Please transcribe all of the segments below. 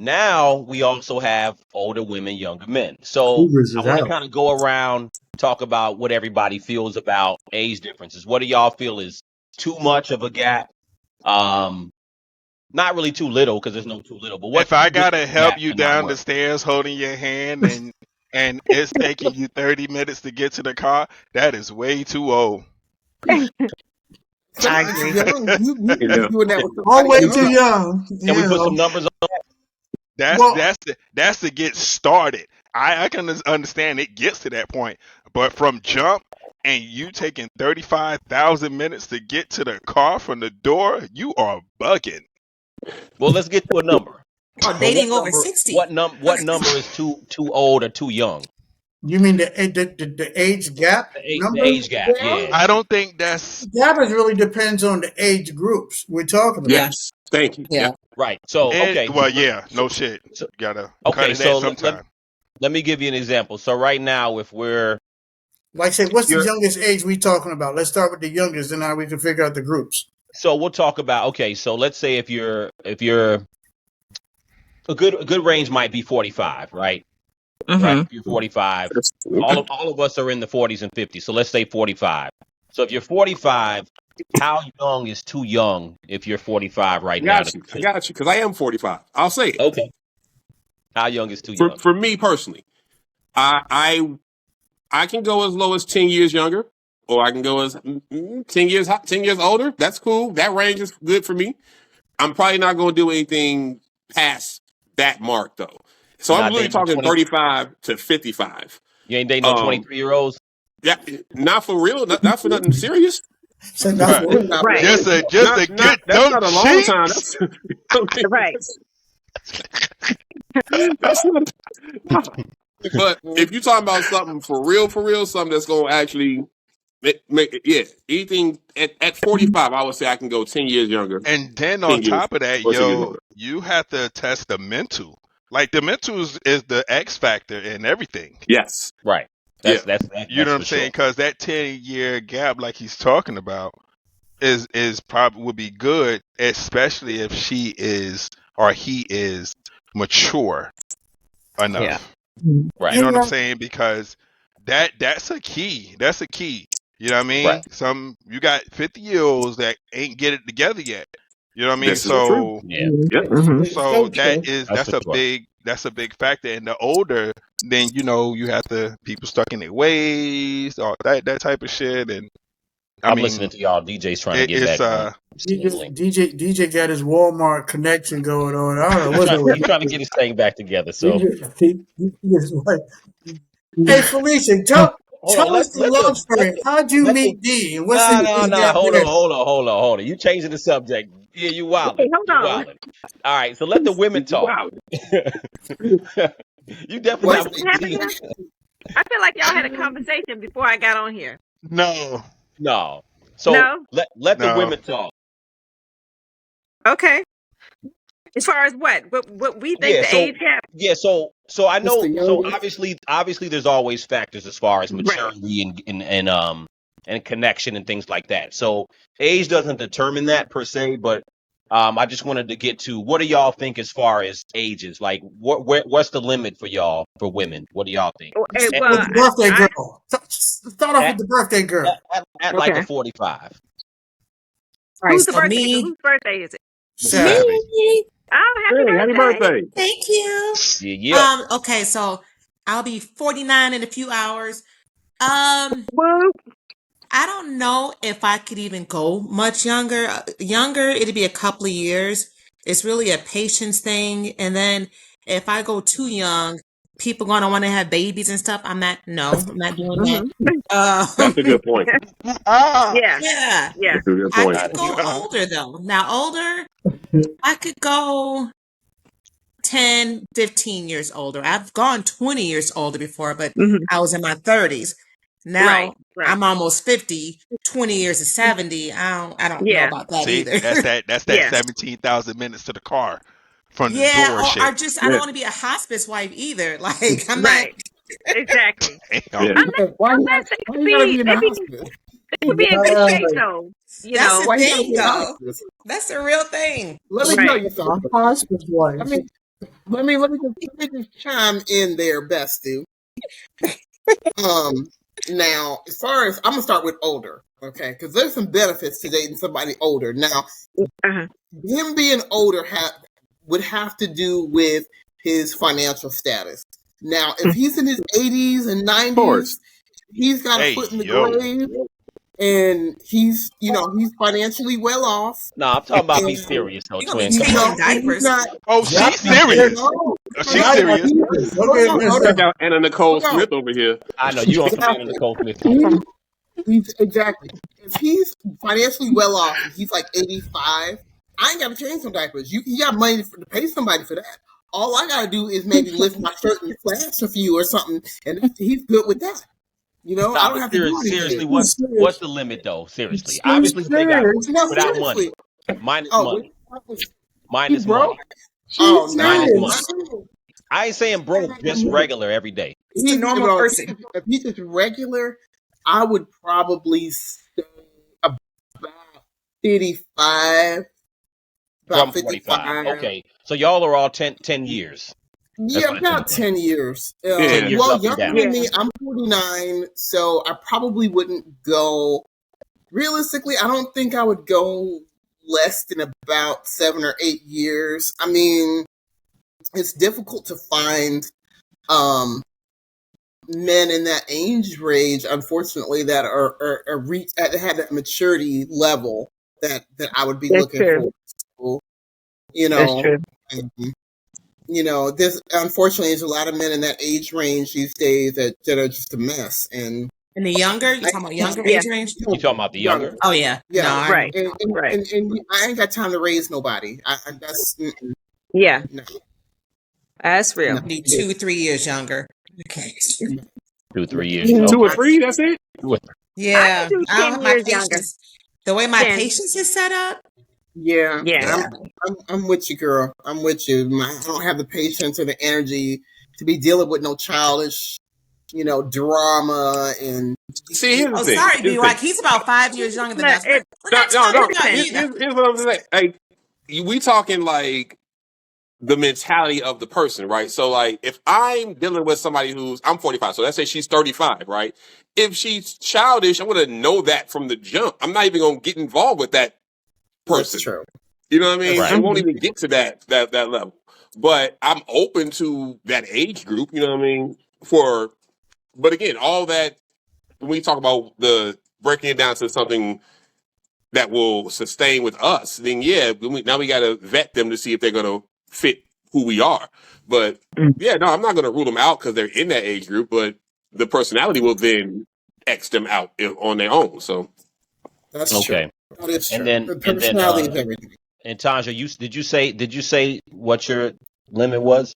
Now we also have older women, younger men. So Cougars I is want to out. kind of go around, talk about what everybody feels about age differences. What do y'all feel is too much of a gap? Um, Not really too little because there's no too little, but what's If I too big of gotta a help gap you to not down the work? stairs holding your hand and it's taking you 30 minutes to get to the car, that is way too old. I Somebody's agree. young. You You be know, doing that with All somebody way too young. young. Can we You put some know. numbers on? That's Well, that's the, that's to get started. I can understand it gets to that point, but from jump and you taking 35,000 minutes to get to the car from the door, you are bugging. Well, let's get to a number. Oh, So dating over 60. what number is too old or too young? you mean the age gap The number? age gap, yeah. I don't think that's Gap is really depends on the age groups we're talking about. Yeah. yes. Thank you. Yeah. Yep. Right. So it. okay. Well, yeah, no shit. So, Gotta cut okay. it at So some time. let me give you an example. So right now, if we're Like say, what's the you're youngest age we talking about? Let's start with the youngest, and now we can figure out the groups. so we'll talk about okay. So let's say if you're a good range might be 45, right? Right. Mm-hmm. If you're 45, That's- all of us are in the 40s and 50s. So let's say 45. So if you're 45, how young is too young if you're 45 right now? I got you. Because I am 45. I'll say it. Okay. How young is too For young? for me personally, I can go as low as 10 years younger, or I can go as 10 years older. That's cool. That range is good for me. I'm probably not going to do anything past that mark though. So You're I'm not really dating no talking 20. 35 to 55. You ain't dating no Um, 23-year-olds. yeah, not for real, not for nothing serious. So not Right. for real. Not, Right. Just a not good that's dump not a long time. cheeks. Right. That's not. But if you're talking about something for real, something that's going to actually yeah, anything at 45, I would say I can go 10 years younger, And then on 10 years top of that, or 10 years yo, older. you have to test the mental. Like the mental is the X factor in everything. Yes. Right. Yeah. That's You know what for I'm saying? sure. Because that 10-year gap, like he's talking about, is probably would be good, especially if she is or he is mature enough. Yeah. Right. You know what I'm Yeah. saying? Because that's a key. That's a key. You know what I Right. mean? You got 50-year-olds that ain't get it together yet. You know what I mean? This is true. So Yeah. Yep. Mm-hmm. It's so true. That's for sure. that's a big factor. And the older, then you have people stuck in their ways, or that type of shit. And I I'm mean, listening to y'all DJs trying to get it's back on. DJ got his Walmart connection going on. I don't know what's He's going trying to get his thing back together. So DJ is like, hey Felicia, tell hold on. us the love story. How'd you meet D? And what's the age Nah. gap there? Hold on. You changing the subject. Yeah, you Wait, wilding. hold You on. wilding. All right. So let the women talk. Wow. You definitely Wait, not What happened with here? D. I feel like y'all had a conversation before I got on here. no, No. So No? let the no. women talk. Okay. As far as what? What we think Yeah. the So age gap? yeah. So I what's know. the So youngest? obviously, there's always factors as far as Right. maturity and connection and things like that. So age doesn't determine that per se, but I just wanted to get to what do y'all think as far as ages? Like what's the limit for y'all for women? What do y'all think? At, With Well, the birthday I girl. Start off with at, the birthday girl. at like a okay. 45. All right. Whose birthday is it? Miss Saturday. Savvy. Me. Oh, Hey, happy happy birthday. birthday. Thank you. Yeah. Okay, so I'll be 49 in a few hours. Woo. I don't know if I could even go much younger. Younger, it'd be a couple of years. It's really a patience thing. And then if I go too young, people gonna want to have babies and stuff. I'm not doing that. Mm-hmm. That's a good point. Ah, Yeah. Yeah. Yeah. That's a good I point. could go older though. Now older, I could go 10, 15 years older. I've gone 20 years older before, but Mm-hmm. I was in my 30s. Right. Now Right. I'm almost 50. 20 years is 70. I don't know Yeah. about that see, either. that's that Yeah. 17,000 minutes to the car from the Yeah, door or I shit. just I don't Yeah. want to be a hospice wife either. Like I'm not Right. Exactly. Damn. Yeah. Unless they Why could you gotta be, be in the hospital? they could be in good shape though. You that's the know. Why you gotta thing be in the though. hospital? That's the real thing. Let me tell Right. you A something. hospice wife. I mean, Let me just chime in there, Bestu. Now, as far as I'm gonna start with older, okay, because there's some benefits to dating somebody older. Now, him being older would have to do with his financial status. Now, if he's in his 80s and 90s, he's got a foot in the grave, and he's financially well off. No, I'm talking about be serious, though, You're gonna twin. be Come on. changing diapers. Oh, she's serious. She's serious. Check out Anna Nicole Smith over here. I know you on some Anna Nicole Smith. Exactly. If he's financially well off, if he's like 85, I ain't got to change some diapers. You got money to pay somebody for that. All I got to do is maybe lift my shirt and flash a few or something, and he's good with that. You know, I don't have to do anything. Seriously, what's the limit though? Seriously, obviously they got without money, minus money, minus money. Oh, Minus no. money. I ain't saying broke, just regular every day. He's a normal person. If he's just regular, I would probably say about 55. From 45. Okay, so y'all are all 10 years. Yeah, about 10 years. 10 years well, up and younger down. than me, I'm 49, so I probably wouldn't go. Realistically, I don't think I would go less than about 7 or 8 years. I mean, it's difficult to find men in that age range, unfortunately, that are have that maturity level that I would be looking for. So, you know, there's unfortunately there's a lot of men in that age range these days that are just a mess. And the younger, you talking about younger age range? You talking about the younger? Oh yeah, yeah, no, Right. And I ain't got time to raise nobody. That's Yeah, no. that's real. I need 2-3 years younger. Okay. 2-3 years. 2 or Okay. 3, that's it? I can do I don't 10 have my years younger. patience. The way my 10. patience is set up. Yeah, Yeah. I'm with you, girl. I'm with you. I don't have the patience or the energy to be dealing with no childish, drama and. See, here's the Oh, thing. sorry, Here's the B-Rock. thing. He's about 5 years younger than us. We're not No. talking about Here's you. what I'm saying. Like, we talking like the mentality of the person, right? So, like, if I'm dealing with somebody I'm 45, so let's say she's 35, right? If she's childish, I'm gonna know that from the jump. I'm not even gonna get involved with that person. That's true. You know what I mean? Right. It won't even get to that level. But I'm open to that age group. You know what I mean? But again, all that when we talk about the breaking it down to something that will sustain with us, then yeah, now we got to vet them to see if they're going to fit who we are. But yeah, no, I'm not going to rule them out because they're in that age group. But the personality will then X them out on their own. So That's Okay. true. That is true. And then The personality is everything. and Tanja, did you say what your limit was?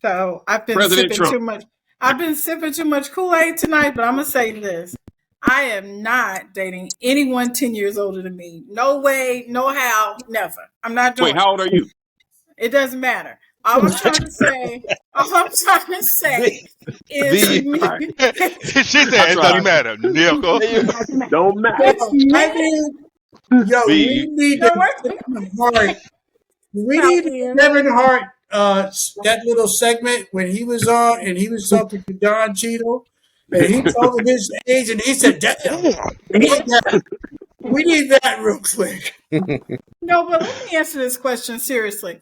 So I've been President sipping Trump. too much. I've been sipping too much Kool-Aid tonight, but I'm gonna say this: I am not dating anyone 10 years older than me. No way, no how, never. I'm not doing. wait, how old are you? It doesn't matter. All I'm trying to say is She said it doesn't matter, nickel. Don't matter. We need Kevin Hart. We need Kevin Hart. That little segment when he was on and he was talking to Don Cheadle, and he told him his age, and he said, "Damn, we need that real quick." No, but let me answer this question seriously.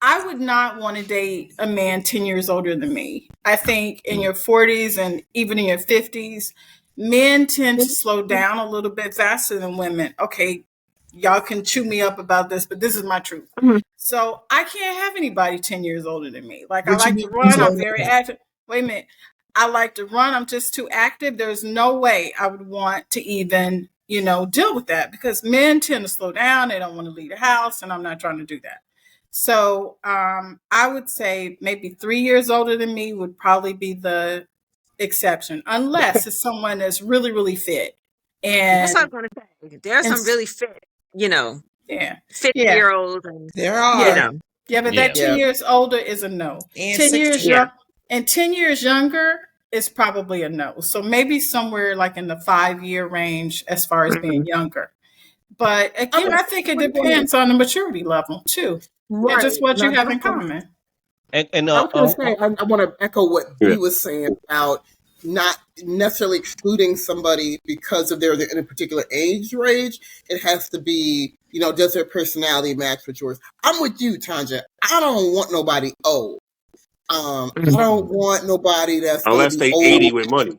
I would not want to date a man 10 years older than me. I think in your 40s and even in your 50s, men tend to slow down a little bit faster than women. Okay, y'all can chew me up about this, but this is my truth. So I can't have anybody 10 years older than me. Like, I like to run. I'm very active. Wait a minute. I like to run. I'm just too active. There's no way I would want to even, deal with that because men tend to slow down. They don't want to leave the house, and I'm not trying to do that. So I would say maybe 3 years older than me would probably be the exception, unless it's someone that's really, really fit. And That's what I was going to say. There are some really fit, yeah, 50-year-olds. And, There are. Yeah, but that 10 years older is a no. And 10 years 60. young, and 10 years younger is probably a no. So maybe somewhere like in the 5-year range as far as being younger. But again, I think it depends on the maturity level too. Right. And just what you Now, have in common. And I was going to say, I want to echo what he was saying about not necessarily excluding somebody because of they're in a particular age range. It has to be, does their personality match with yours? I'm with you, Tanja. I don't want nobody old. I don't want nobody that's unless they old. 80 with money.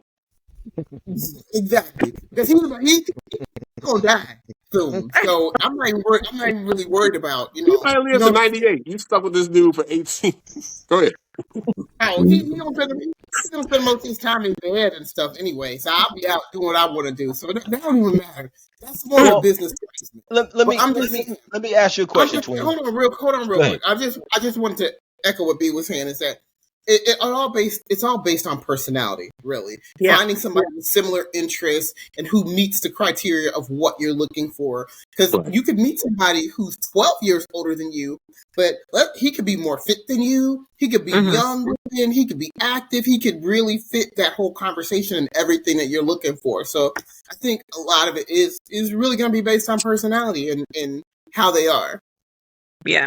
Exactly, because he's gonna die soon. So I'm not even really worried about He might live to 98. You stuck with this dude for 18. Go ahead. Oh, he's gonna spend most of his time in bed and stuff anyway. So I'll be out doing what I want to do. So that don't even matter. That's more of a business placement. Let me ask you a question, Twin. Hold on real quick. I just wanted to echo what B was saying, is that it's all based on personality, really. Yeah. Finding somebody with similar interests and who meets the criteria of what you're looking for. Because you could meet somebody who's 12 years older than you, but he could be more fit than you. He could be young, and he could be active. He could really fit that whole conversation and everything that you're looking for. So I think a lot of it is really going to be based on personality and how they are. Yeah.